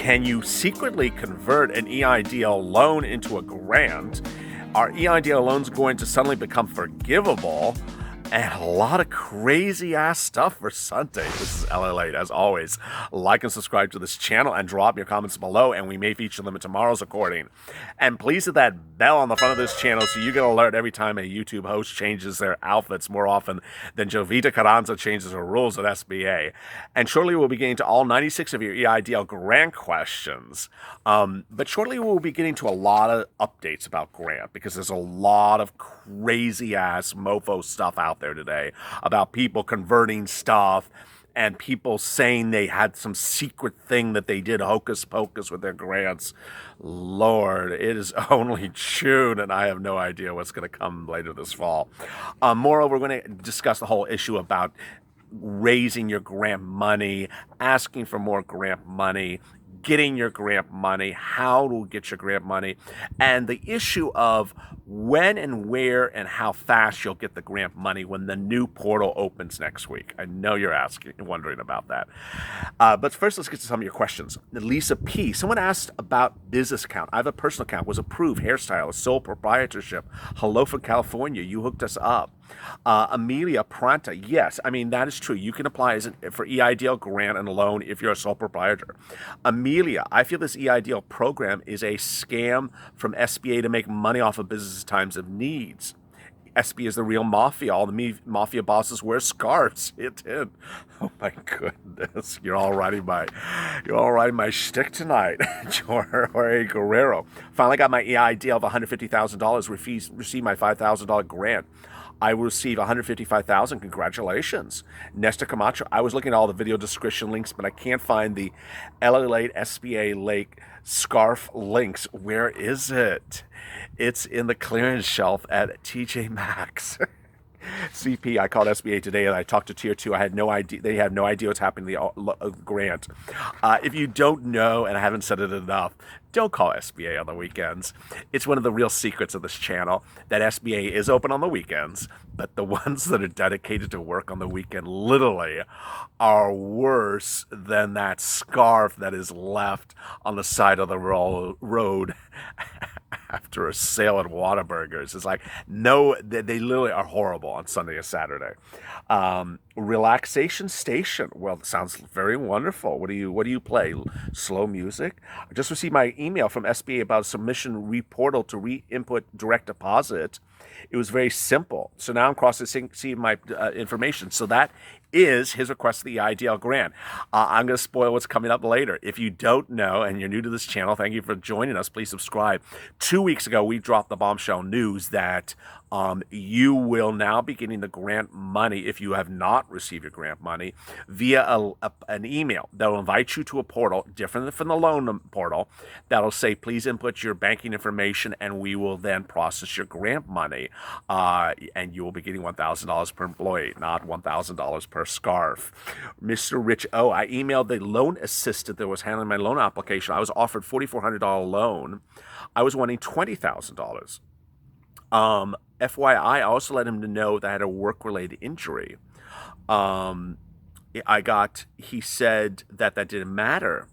Can you secretly convert an EIDL loan into a grant? Are EIDL loans going to suddenly become forgivable? And a lot of crazy ass stuff for Sunday. This is LALATE. As always, like and subscribe to this channel and drop your comments below, and we may feature them in tomorrow's recording. And please hit that bell on the front of this channel so you get an alert every time a YouTube host changes their outfits more often than Jovita Carranza changes her rules at SBA. And shortly we'll be getting to all 96 of your EIDL grant questions. But shortly we'll be getting to a lot of updates about grant, because there's a lot of crazy ass mofo stuff out there today about people converting stuff and people saying they had some secret thing that they did hocus pocus with their grants. Lord, it is only June and I have no idea what's going to come later this fall. Moreover, we're going to discuss the whole issue about raising your grant money, asking for more grant money, getting your grant money, how to get your grant money, and the issue of when and where and how fast you'll get the grant money when the new portal opens next week. I know you're wondering about that. But first, let's get to some of your questions. Lisa P. Someone asked about business account. I have a personal account, was approved, hairstylist, sole proprietorship. Hello from California. You hooked us up. Amelia Pranta, yes, I mean, that is true. You can apply for EIDL grant and loan if you're a sole proprietor. Amelia, I feel this EIDL program is a scam from SBA to make money off of business times of needs. SBA is the real mafia. All the mafia bosses wear scarves. It did. Oh my goodness. You're all riding my shtick tonight. Jorge Guerrero. Finally got my EIDL of $150,000. Received my $5,000 grant. I will receive $155,000. Congratulations. Nesta Camacho. I was looking at all the video description links, but I can't find the LALATE SBA Lake scarf links. Where is it? It's in the clearance shelf at TJ Maxx. CP, I called SBA today and I talked to Tier 2. I had no idea. They have no idea what's happening to the grant. If you don't know, and I haven't said it enough, don't call SBA on the weekends. It's one of the real secrets of this channel that SBA is open on the weekends, but the ones that are dedicated to work on the weekend literally are worse than that scarf that is left on the side of the road after a sale at Whataburgers. It's like, no, they literally are horrible on Sunday and Saturday. Relaxation Station. Well, it sounds very wonderful. What do you play? Slow music? I just received my email from SBA about a submission reportal to re-input direct deposit. It was very simple. So now I'm crossing my information. So that is his request for the EIDL grant. I'm going to spoil what's coming up later. If you don't know and you're new to this channel, thank you for joining us. Please subscribe. 2 weeks ago, we dropped the bombshell news that you will now be getting the grant money, if you have not received your grant money, via an email that will invite you to a portal different from the loan portal that'll say, please input your banking information and we will then process your grant money. And you will be getting $1,000 per employee, not $1,000 per scarf. Mr. Rich O, I emailed the loan assistant that was handling my loan application. I was offered $4,400 loan. I was wanting $20,000. FYI, I also let him know that I had a work-related injury. He said that didn't matter.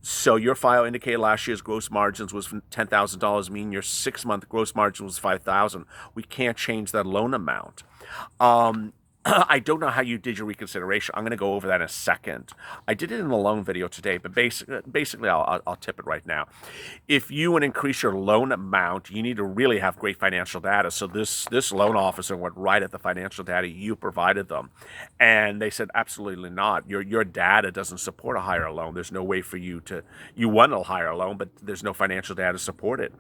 So your file indicated last year's gross margins was $10,000, meaning your 6-month gross margin was $5,000. We can't change that loan amount. I don't know how you did your reconsideration. I'm going to go over that in a second. I did it in the loan video today, but basically I'll tip it right now. If you want to increase your loan amount, you need to really have great financial data. So this loan officer went right at the financial data you provided them. And they said, absolutely not. Your data doesn't support a higher loan. There's no way for you want a higher loan, but there's no financial data to support it.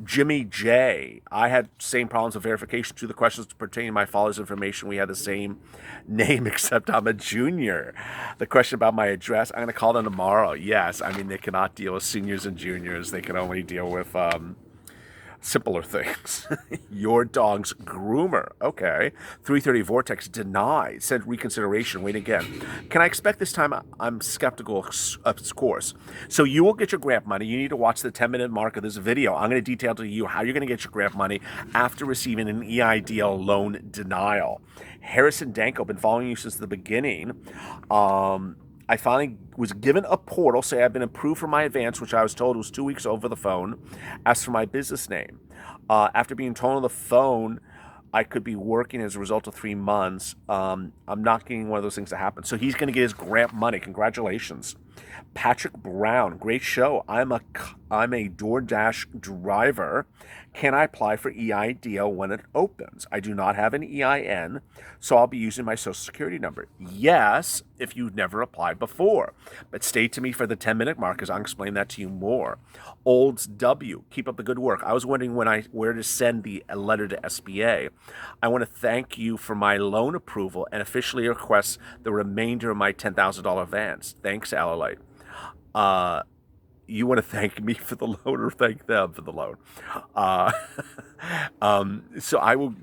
Jimmy J, I had same problems with verification to the questions pertaining to my father's information. We had the same name, except I'm a junior. The question about my address, I'm going to call them tomorrow. Yes, I mean, they cannot deal with seniors and juniors. They can only deal with simpler things. Your dog's groomer. Okay. 330 Vortex denied. Sent reconsideration. Wait again. Can I expect this time? I'm skeptical of course. So you will get your grant money. You need to watch the 10-minute mark of this video. I'm going to detail to you how you're going to get your grant money after receiving an EIDL loan denial. Harrison Danko, been following you since the beginning. I finally was given a portal, say I've been approved for my advance, which I was told was 2 weeks over the phone. Asked for my business name. After being told on the phone I could be working as a result of 3 months, I'm not getting one of those things to happen. So he's going to get his grant money. Congratulations. Patrick Brown, great show. I'm a DoorDash driver. Can I apply for EIDL when it opens? I do not have an EIN, so I'll be using my social security number. Yes, if you've never applied before. But stay to me for the 10-minute mark, because I'll explain that to you more. Olds W, keep up the good work. I was wondering where to send the letter to SBA. I want to thank you for my loan approval and officially request the remainder of my $10,000 advance. Thanks, LALATE. You want to thank me for the loan or thank them for the loan? So I will,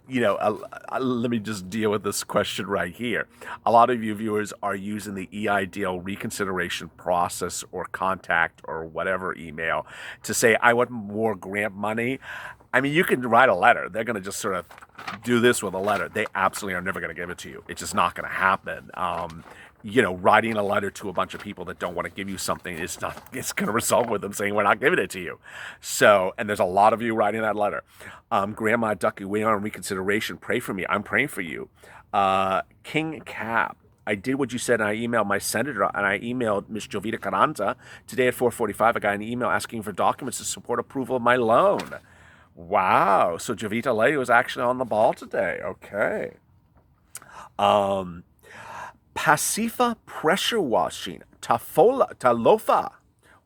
let me just deal with this question right here. A lot of you viewers are using the EIDL reconsideration process or contact or whatever email to say, I want more grant money. I mean, you can write a letter. They're going to just sort of do this with a letter. They absolutely are never going to give it to you. It's just not going to happen. Writing a letter to a bunch of people that don't want to give you something it's going to result with them saying, we're not giving it to you. So, and there's a lot of you writing that letter. Grandma Ducky, we are on reconsideration. Pray for me. I'm praying for you. King Cap, I did what you said, and I emailed my senator, and I emailed Ms. Jovita Carranza. Today at 4:45, I got an email asking for documents to support approval of my loan. Wow. So Jovita Lady was actually on the ball today. Okay. Pasifa pressure washing, Talofa,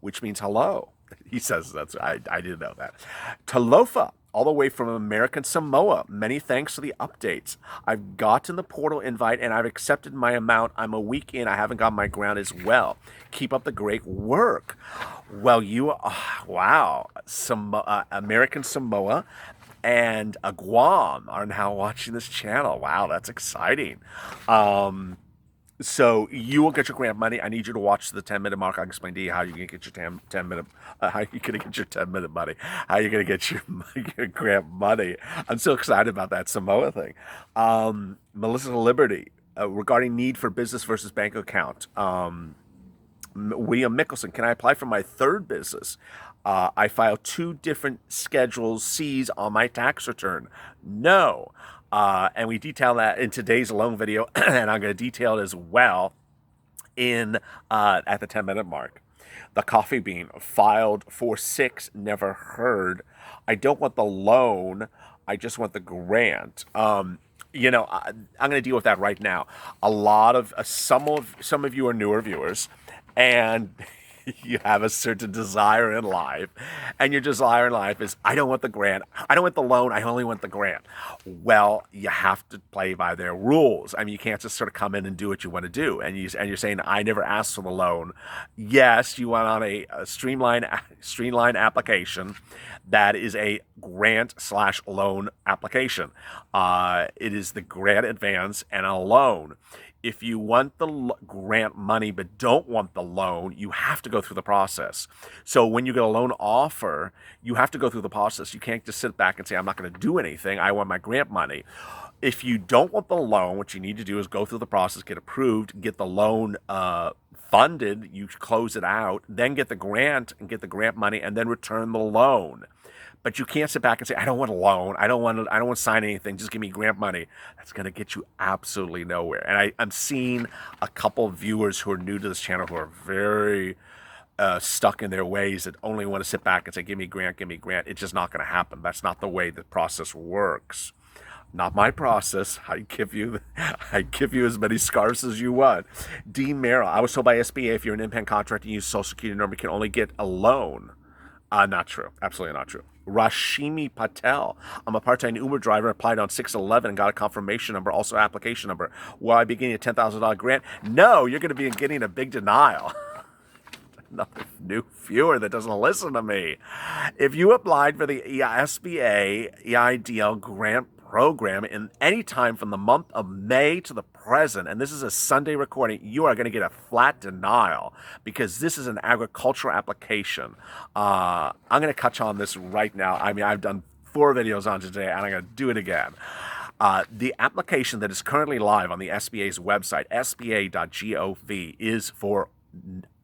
which means hello. He says I didn't know that. Talofa, all the way from American Samoa. Many thanks for the updates. I've gotten the portal invite and I've accepted my amount. I'm a week in. I haven't got my grant as well. Keep up the great work. Well, wow. American Samoa and Guam are now watching this channel. Wow, that's exciting. So you will get your grant money. I need you to watch the 10-minute mark. I'll explain to you how you can get your 10-minute, how you're going to get your 10-minute money, how you're going to get your grant money. I'm so excited about that Samoa thing. Melissa Liberty, regarding need for business versus bank account. William Mickelson, can I apply for my third business? I filed 2 different Schedules C's on my tax return. No. And we detail that in today's loan video, and I'm going to detail it as well at the 10-minute mark. The Coffee Bean, filed for 6, never heard. I don't want the loan. I just want the grant. I'm going to deal with that right now. A lot of some of you are newer viewers, and you have a certain desire in life, and your desire in life is, I don't want the grant, I don't want the loan, I only want the grant. Well, you have to play by their rules. I mean, you can't just sort of come in and do what you want to do, and you're saying, I never asked for the loan. Yes, you went on a streamlined application that is a grant/loan application. It is the grant advance and a loan. If you want the grant money but don't want the loan, you have to go through the process. So when you get a loan offer, you have to go through the process. You can't just sit back and say, I'm not going to do anything. I want my grant money. If you don't want the loan, what you need to do is go through the process, get approved, get the loan funded, you close it out, then get the grant and get the grant money, and then return the loan. But you can't sit back and say, I don't want a loan. I don't want to sign anything. Just give me grant money. That's going to get you absolutely nowhere. And I'm seeing a couple of viewers who are new to this channel who are very stuck in their ways that only want to sit back and say, give me grant, give me grant. It's just not going to happen. That's not the way the process works. Not my process. I give you as many scarves as you want. Dean Merrill, I was told by SBA if you're an independent contractor and use Social Security number, you can only get a loan. Not true. Absolutely not true. Rashimi Patel. I'm a part-time Uber driver, applied on 6/11 and got a confirmation number, also application number. Will I be getting a $10,000 grant? No, you're going to be getting a big denial. Another new viewer that doesn't listen to me. If you applied for the SBA EIDL Grant Program in any time from the month of May to the present, and this is a Sunday recording, you are going to get a flat denial because this is an agricultural application. I'm going to touch on this right now. I mean, I've done 4 videos on today, and I'm going to do it again. The application that is currently live on the SBA's website, sba.gov, is for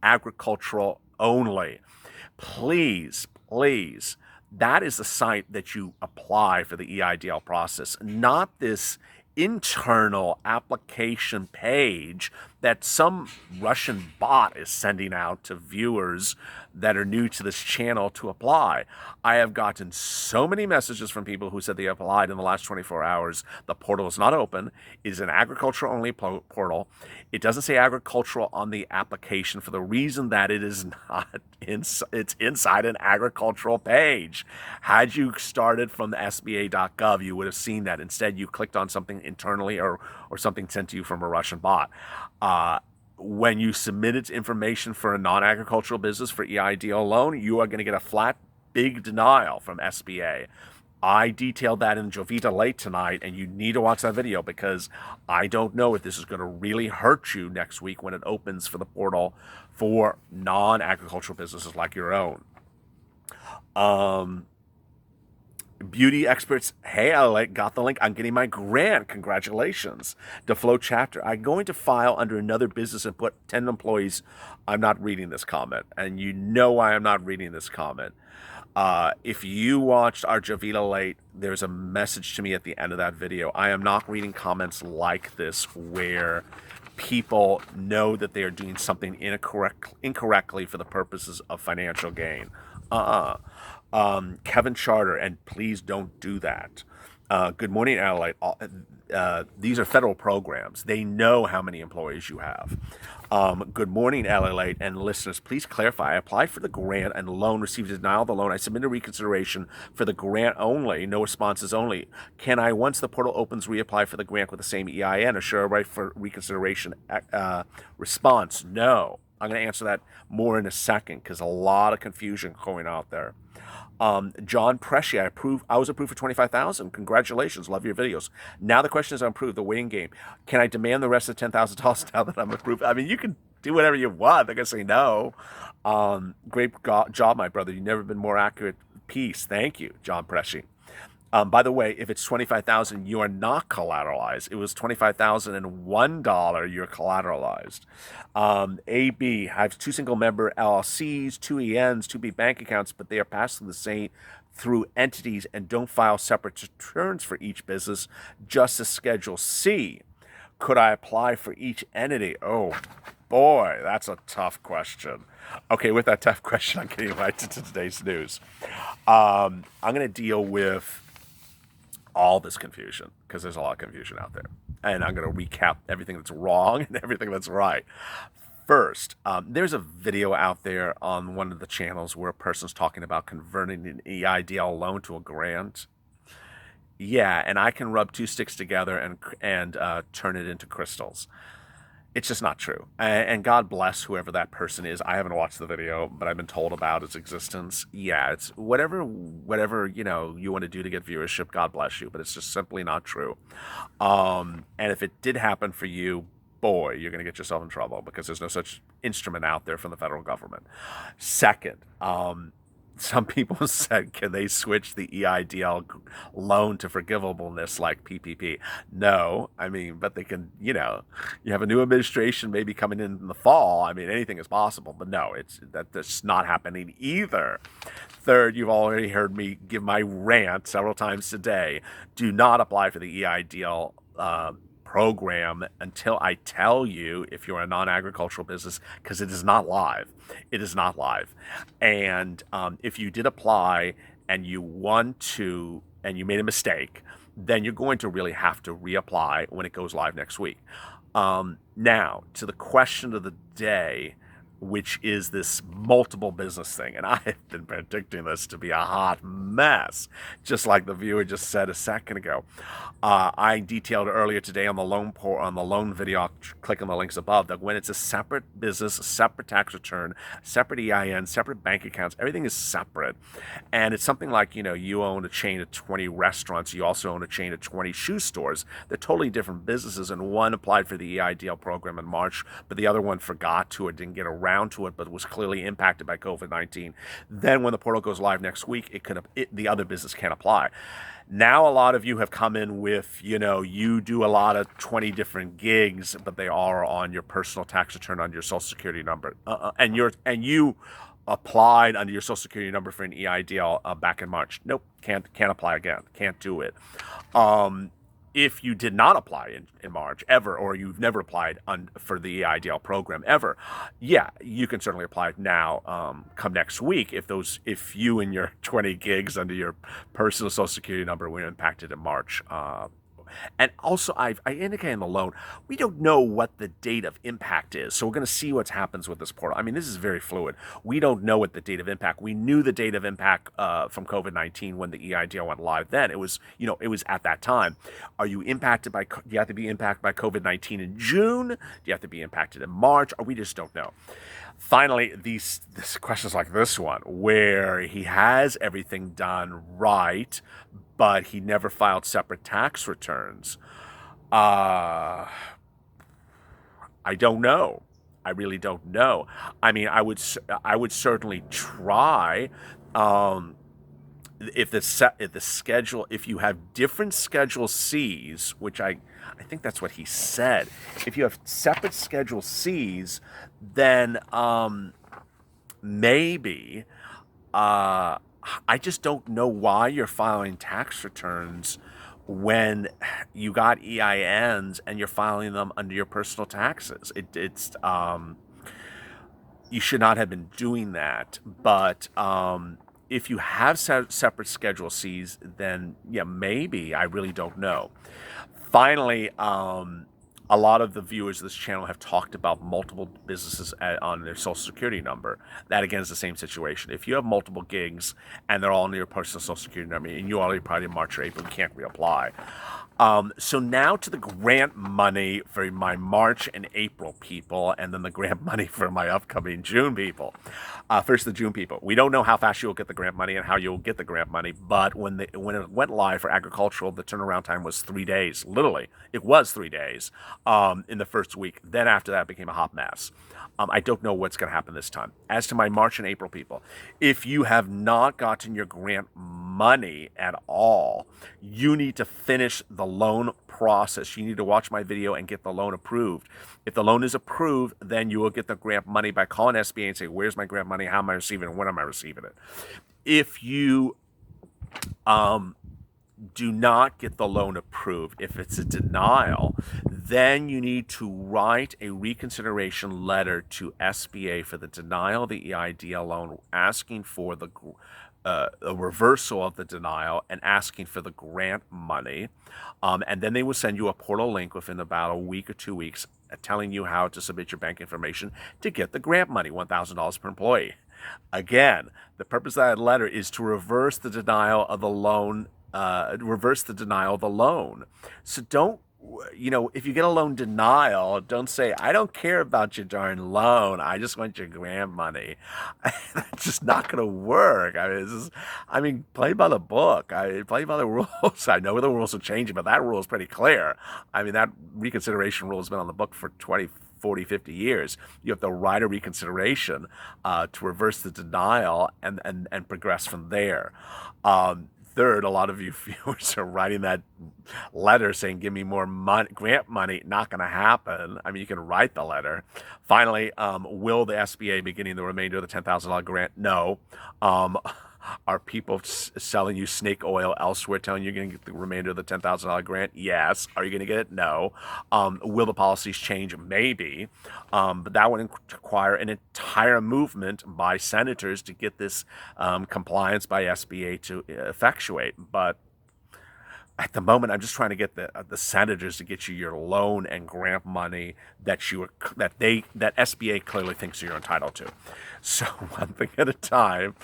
agricultural only. Please, please, that is the site that you apply for the EIDL process, not this internal application page that some Russian bot is sending out to viewers that are new to this channel to apply. I have gotten so many messages from people who said they applied in the last 24 hours. The portal is not open. It is an agricultural only portal. It doesn't say agricultural on the application for the reason that it is not it's inside an agricultural page. Had you started from the SBA.gov, you would have seen that. Instead, you clicked on something internally or something sent to you from a Russian bot. When you submitted information for a non-agricultural business for EIDL loan, you are going to get a flat, big denial from SBA. I detailed that in Jovita Late tonight, and you need to watch that video because I don't know if this is going to really hurt you next week when it opens for the portal for non-agricultural businesses like your own. Beauty experts, hey, I got the link. I'm getting my grant. Congratulations. The Flow chapter. I'm going to file under another business and put 10 employees. I'm not reading this comment. And you know why I'm not reading this comment. If you watched our Jovita Late, there's a message to me at the end of that video. I am not reading comments like this where people know that they are doing something incorrectly for the purposes of financial gain. Kevin Charter, and please don't do that. Good morning, LALATE. These are federal programs. They know how many employees you have. Good morning, LALATE, and listeners, please clarify. I applied for the grant and loan, received a denial of the loan. I submitted reconsideration for the grant only, no responses only. Can I, once the portal opens, reapply for the grant with the same EIN? Assure a right for reconsideration response? No. I'm going to answer that more in a second because a lot of confusion going out there. John Presci, I was approved for $25,000. Congratulations, love your videos. Now the question is, I'm approved, the waiting game. Can I demand the rest of the $10,000 now that I'm approved? I mean, you can do whatever you want. They're gonna say no. Great job, my brother. You've never been more accurate. Peace. Thank you, John Presci. By the way, if it's $25,000, you are not collateralized. It was $25,001. You're collateralized. AB, I have 2 single-member LLCs, 2 ENs, 2 B bank accounts, but they are passing the same through entities and don't file separate returns for each business, just as Schedule C. Could I apply for each entity? Oh, boy, that's a tough question. Okay, with that tough question, I'm getting right to today's news. I'm going to deal with all this confusion because there's a lot of confusion out there. And I'm going to recap everything that's wrong and everything that's right. First, there's a video out there on one of the channels where a person's talking about converting an EIDL loan to a grant. Yeah, and I can rub 2 sticks together and turn it into crystals. It's just not true. And God bless whoever that person is. I haven't watched the video, but I've been told about its existence. Yeah, it's whatever you want to do to get viewership, God bless you, but it's just simply not true. And if it did happen for you, boy, you're going to get yourself in trouble because there's no such instrument out there from the federal government. Second, some people said, can they switch the EIDL loan to forgivableness like PPP? No, I mean, but they can, you have a new administration maybe coming in the fall. I mean, anything is possible, but no, that's not happening either. Third, you've already heard me give my rant several times today. Do not apply for the EIDL program until I tell you if you're a non-agricultural business, because it is not live. It is not live. And if you did apply and you and you made a mistake, then you're going to really have to reapply when it goes live next week. Now, to the question of the day, which is this multiple business thing. And I have been predicting this to be a hot mess, just like the viewer just said a second ago. I detailed earlier today on the loan video, I'll click on the links above, that when it's a separate business, a separate tax return, separate EIN, separate bank accounts, everything is separate. And it's something like, you own a chain of 20 restaurants, you also own a chain of 20 shoe stores. They're totally different businesses, and one applied for the EIDL program in March, but the other one forgot to or didn't get a around to it, but was clearly impacted by COVID-19. Then when the portal goes live next week, the other business can't apply. Now a lot of you have come in with, you do a lot of 20 different gigs, but they are on your personal tax return on your Social Security number, and you applied under your Social Security number for an EIDL back in March. Nope, can't apply again. Can't do it. If you did not apply in March ever, or you've never applied for the EIDL program ever, yeah, you can certainly apply now. Come next week, if you and your 20 gigs under your personal Social Security number were impacted in March. And also, I indicated in the loan, we don't know what the date of impact is. So we're going to see what happens with this portal. I mean, this is very fluid. We don't know what the date of impact. We knew the date of impact from COVID-19 when the EIDL went live. Then it was at that time. Are you impacted by? Do you have to be impacted by COVID-19 in June? Do you have to be impacted in March? Or we just don't know. Finally, these questions like this one, where he has everything done right, but he never filed separate tax returns. I don't know. I really don't know. I mean, I would certainly try. If you have different Schedule C's, which I think that's what he said. If you have separate Schedule C's, then maybe. I just don't know why you're filing tax returns when you got EINs and you're filing them under your personal taxes. You should not have been doing that. But if you have separate Schedule C's, then yeah, maybe. I really don't know. Finally, a lot of the viewers of this channel have talked about multiple businesses on their Social Security number. That, again, is the same situation. If you have multiple gigs and they're all on your personal Social Security number and you already applied in March or April, you can't reapply. So now to the grant money for my March and April people, and then the grant money for my upcoming June people. First, the June people. We don't know how fast you'll get the grant money and how you'll get the grant money, but when it went live for agricultural, the turnaround time was 3 days. Literally, it was 3 days in the first week. Then after that, it became a hot mess. I don't know what's going to happen this time. As to my March and April people, if you have not gotten your grant money at all, you need to finish the loan process. You need to watch my video and get the loan approved. If the loan is approved, then you will get the grant money by calling SBA and say, where's my grant money? How am I receiving it? When am I receiving it? If you do not get the loan approved, if it's a denial, then you need to write a reconsideration letter to SBA for the denial of the EIDL loan, asking for a reversal of the denial and asking for the grant money. And then they will send you a portal link within about a week or 2 weeks telling you how to submit your bank information to get the grant money, $1,000 per employee. Again, the purpose of that letter is to reverse the denial of the loan. So don't, if you get a loan denial, don't say, I don't care about your darn loan. I just want your grant money. That's just not going to work. I mean, play by the book. Play by the rules. I know the rules are changing, but that rule is pretty clear. I mean, that reconsideration rule has been on the book for 20, 40, 50 years. You have to write a reconsideration to reverse the denial and progress from there. Third, a lot of you viewers are writing that letter saying, give me more money, grant money. Not going to happen. I mean, you can write the letter. Finally, will the SBA be getting the remainder of the $10,000 grant? No. Are people selling you snake oil elsewhere, telling you you're going to get the remainder of the $10,000 grant? Yes. Are you going to get it? No. Will the policies change? Maybe. But that would require an entire movement by senators to get this compliance by SBA to effectuate. But at the moment, I'm just trying to get the senators to get you your loan and grant money that SBA clearly thinks you're entitled to. So one thing at a time,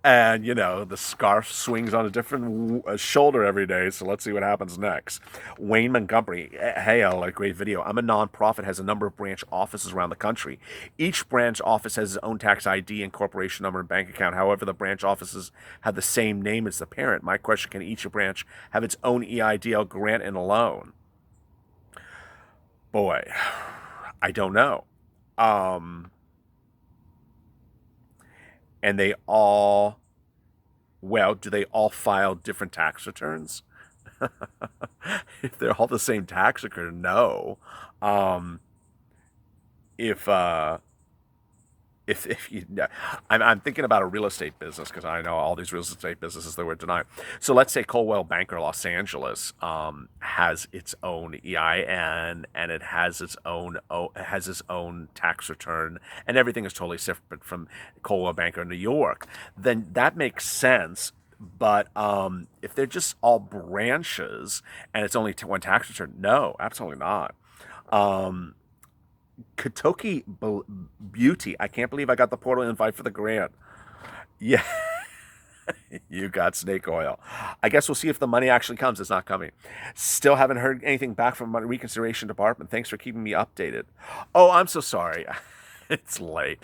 and the scarf swings on a different shoulder every day. So let's see what happens next. Wayne Montgomery, hey, a great video. I'm a nonprofit, has a number of branch offices around the country. Each branch office has its own tax ID and corporation number and bank account. However, the branch offices have the same name as the parent. My question: can each branch have its own EIDL grant and loan? Boy, I don't know. And they all, well, do they all file different tax returns? If they're all the same tax return, no. Um, if you, I'm thinking about a real estate business because I know all these real estate businesses that were denied. So let's say Coldwell Banker Los Angeles has its own EIN and it has its own tax return, and everything is totally separate from Coldwell Banker New York. Then that makes sense. But if they're just all branches and it's only one tax return, no, absolutely not. Um, Kentucky Beauty. I can't believe I got the portal invite for the grant. Yeah, you got snake oil. I guess we'll see if the money actually comes. It's not coming. Still haven't heard anything back from my reconsideration department. Thanks for keeping me updated. Oh, I'm so sorry. It's late.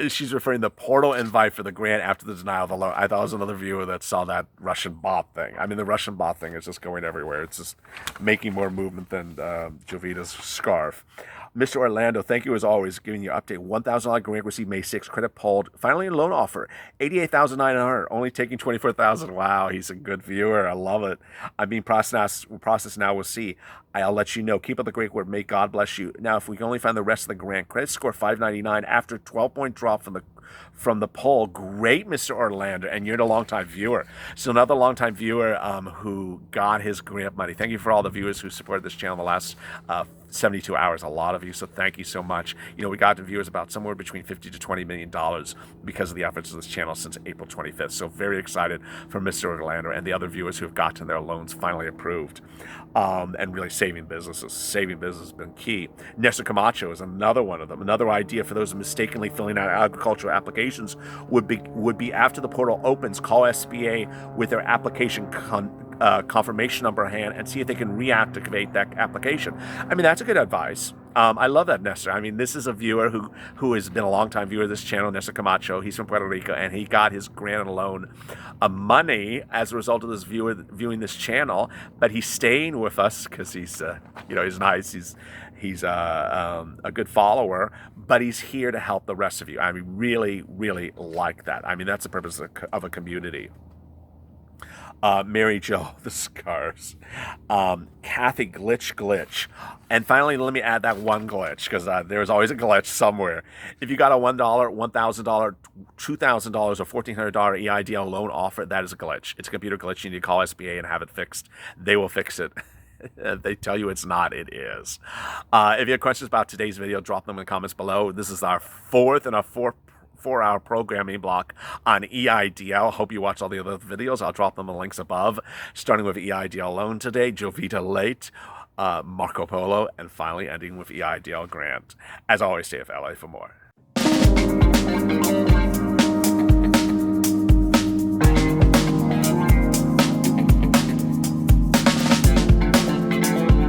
She's referring to the portal invite for the grant after the denial of the loan. I thought it was another viewer that saw that Russian bot thing. I mean, the Russian bot thing is just going everywhere. It's just making more movement than Jovita's scarf. Mr. Orlando, thank you as always, giving you an update. $1,000 grant received May 6th. Credit pulled. Finally, a loan offer. $88,900. Only taking $24,000. Wow, he's a good viewer. I love it. I'm being processed now. We'll see. I'll let you know. Keep up the great work. May God bless you. Now, if we can only find the rest of the grant, credit score 599 after 12-point drop from the poll. Great, Mr. Orlando, and you're the longtime viewer. So another longtime viewer who got his grant money. Thank you for all the viewers who supported this channel the last 72 hours. A lot of you, so thank you so much. You know, we got to viewers about somewhere between $50 to $20 million because of the efforts of this channel since April 25th. So very excited for Mr. Orlando and the other viewers who have gotten their loans finally approved. And really saving businesses. Saving business has been key. Nestor Camacho is another one of them. Another idea for those mistakenly filling out agricultural applications would be after the portal opens, call SBA with their application confirmation number in hand and see if they can reactivate that application. I mean, that's a good advice. I love that, Nestor. I mean, this is a viewer who has been a long-time viewer of this channel, Nestor Camacho. He's from Puerto Rico, and he got his grant loan money as a result of this viewer viewing this channel. But he's staying with us because he's, he's nice. He's a good follower, but he's here to help the rest of you. I mean, really, really like that. I mean, that's the purpose of a community. Mary Jo, the scars. Kathy, glitch. And finally, let me add that one glitch, because there's always a glitch somewhere. If you got a $1, $1,000, $2,000, or $1,400 EIDL loan offer, that is a glitch. It's a computer glitch. You need to call SBA and have it fixed. They will fix it. They tell you it's not, it is. If you have questions about today's video, drop them in the comments below. This is our fourth four-hour programming block on EIDL. Hope you watch all the other videos. I'll drop them in the links above, starting with EIDL Loan today, Jovita Late, Marco Polo, and finally ending with EIDL Grant. As always, stay with LA for more.